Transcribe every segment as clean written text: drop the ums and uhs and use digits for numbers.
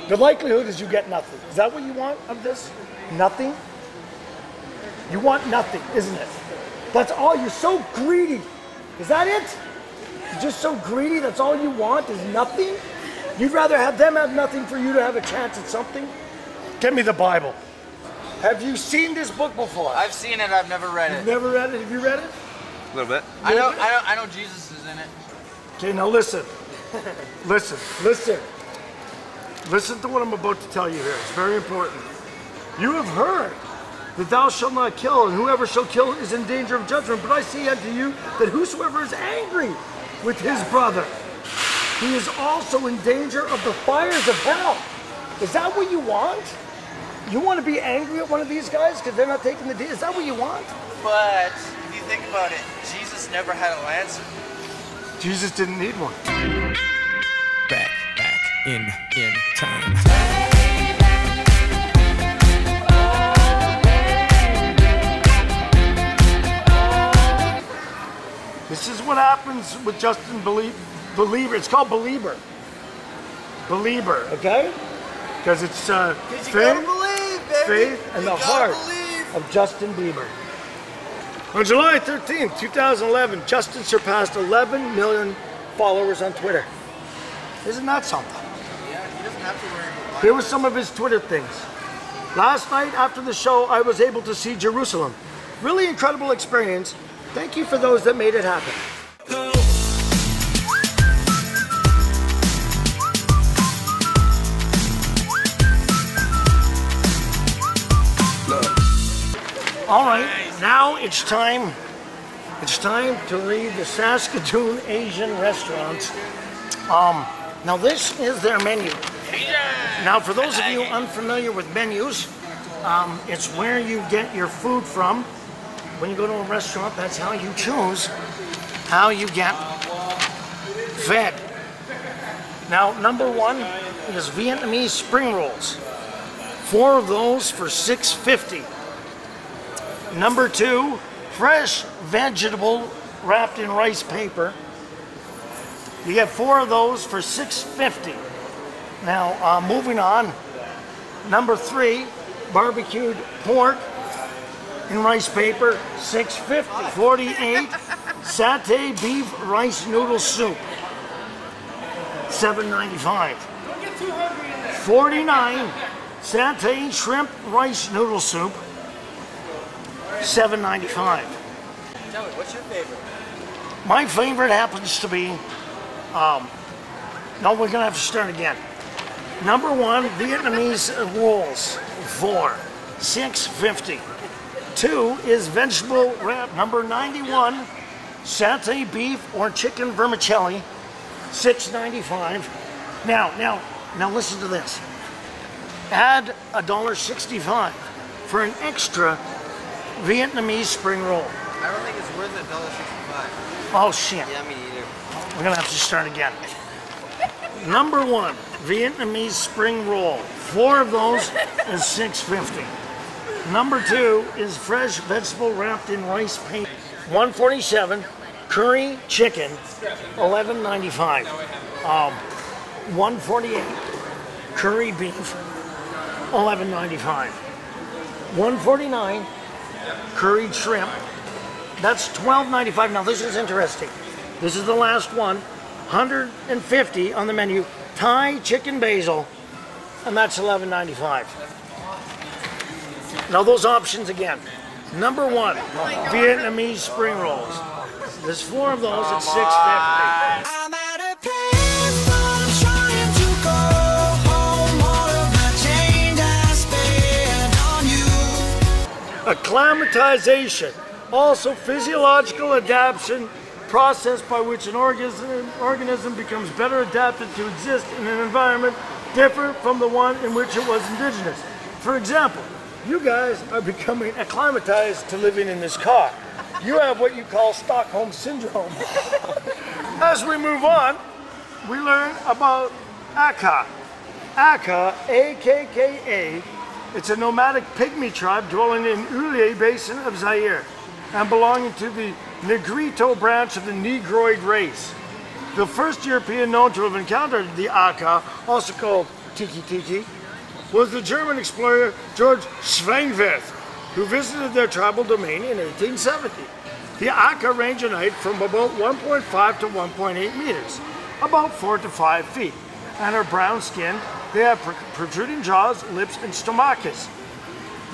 The likelihood is you get nothing. Is that what you want of this? Nothing? You want nothing, isn't it? That's all. You're so greedy. Is that it? You're just so greedy, that's all you want is nothing? You'd rather have them have nothing for you to have a chance at something? Get me the Bible. Have you seen this book before? I've seen it, I've never read it. You've never read it? Have you read it? A little bit. I know Jesus is in it. Okay, now listen. Listen to what I'm about to tell you here. It's very important. You have heard that thou shalt not kill, and whoever shall kill is in danger of judgment. But I say unto you that whosoever is angry with his brother, he is also in danger of the fires of hell. Is that what you want? You want to be angry at one of these guys because they're not taking the deal? Is that what you want? But if you think about it, Jesus never had a Lancer. Jesus didn't need one. Back in time. This is what happens with Justin Believer. It's called Believer. Believer, okay? Because it's faith and the heart of Justin Bieber. On July 13th, 2011, Justin surpassed 11 million followers on Twitter. Isn't that something? Yeah, he doesn't have to worry about. Here were some of his Twitter things. Last night after the show, I was able to see Jerusalem. Really incredible experience. Thank you for those that made it happen. All right, now it's time to read the Saskatoon Asian restaurants. Now this is their menu. Now for those of you unfamiliar with menus, it's where you get your food from. When you go to a restaurant, that's how you choose how you get fed. Now number one is Vietnamese spring rolls. 4 of those for $6.50. Number 2, fresh vegetable wrapped in rice paper. You get 4 of those for $6.50. Now, moving on. Number 3, barbecued pork in rice paper, $6.50. 48, satay beef rice noodle soup, $7.95. 49, satay shrimp rice noodle soup, $7.95. Tell me, what's your favorite? My favorite happens to be, no, we're gonna have to start again. Number 1, Vietnamese rolls, 4, $6.50. 2 is vegetable wrap, number 91, satay beef or chicken vermicelli, $6.95. Now listen to this. Add $1.65 for an extra Vietnamese spring roll. I don't think it's worth $1.65. Oh shit. Yeah, me neither. We're gonna have to start again. Number 1, Vietnamese spring roll. 4 of those is $6.50. Number 2 is fresh vegetable wrapped in rice paper. $1.47. Curry chicken, $11.95. $1.48. Curry beef, $11.95. $1.49. Curried shrimp, that's $12.95. Now this is interesting. This is the last one. $150 on the menu. Thai chicken basil, and that's $11.95. Now those options again. Number 1, Vietnamese spring rolls. There's 4 of those at $6.50. I'm at a place, but I'm trying to go home. All of the change I spent on you. Acclimatization, also physiological adaptation, process by which an organism becomes better adapted to exist in an environment different from the one in which it was indigenous. For example, you guys are becoming acclimatized to living in this car. You have what you call Stockholm Syndrome. As we move on, we learn about Aka. Aka, A-K-K-A, it's a nomadic pygmy tribe dwelling in Ulier Basin of Zaire and belonging to the Negrito branch of the Negroid race. The first European known to have encountered the Aka, also called Tiki Tiki, was the German explorer George Schweinwerth, who visited their tribal domain in 1870. The Aka range in height from about 1.5 to 1.8 meters, about 4 to 5 feet, and are brown skinned. They have protruding jaws, lips, and stomachus.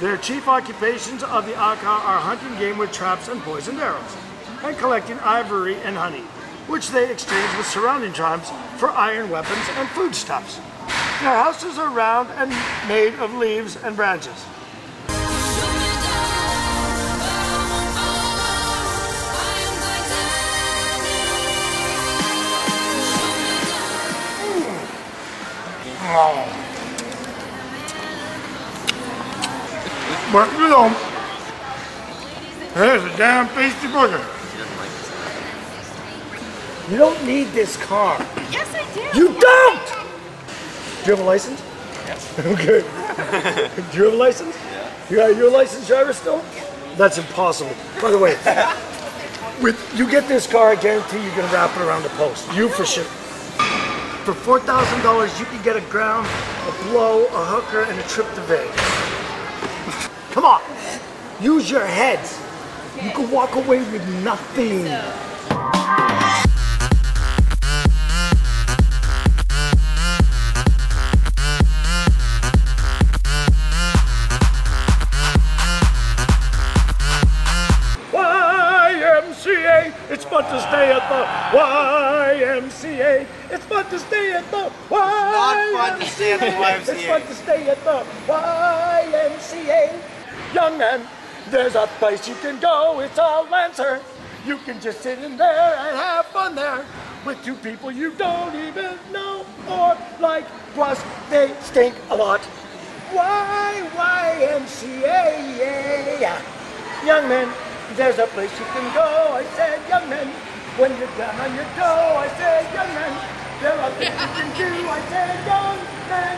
Their chief occupations of the Aka are hunting game with traps and poisoned arrows, and collecting ivory and honey, which they exchange with surrounding tribes for iron weapons and foodstuffs. Their houses are round and made of leaves and branches. But you know, there's a damn tasty burger. You don't need this car. Yes, I do. You don't! Do you have a license? Yes. Okay. Do you have a license? Yeah. You're a licensed driver still? Yeah. That's impossible. By the way, you get this car, I guarantee you're gonna wrap it around the post. You for sure. For $4,000, you can get a ground, a blow, a hooker, and a trip to Vegas. Come on, use your heads. You can walk away with nothing. YMCA, it's fun to stay at the YMCA. It's fun to stay at the YMCA. Not fun to stay at the YMCA. It's fun to stay at the YMCA. Young man, there's a place you can go. It's a Lancer. You can just sit in there and have fun there with two people you don't even know or like. Plus, they stink a lot. YMCA, yeah. Young man, there's a place you can go. I said, young man, when you're down on your toe. I said, young man, there are things you can do. I said, young man.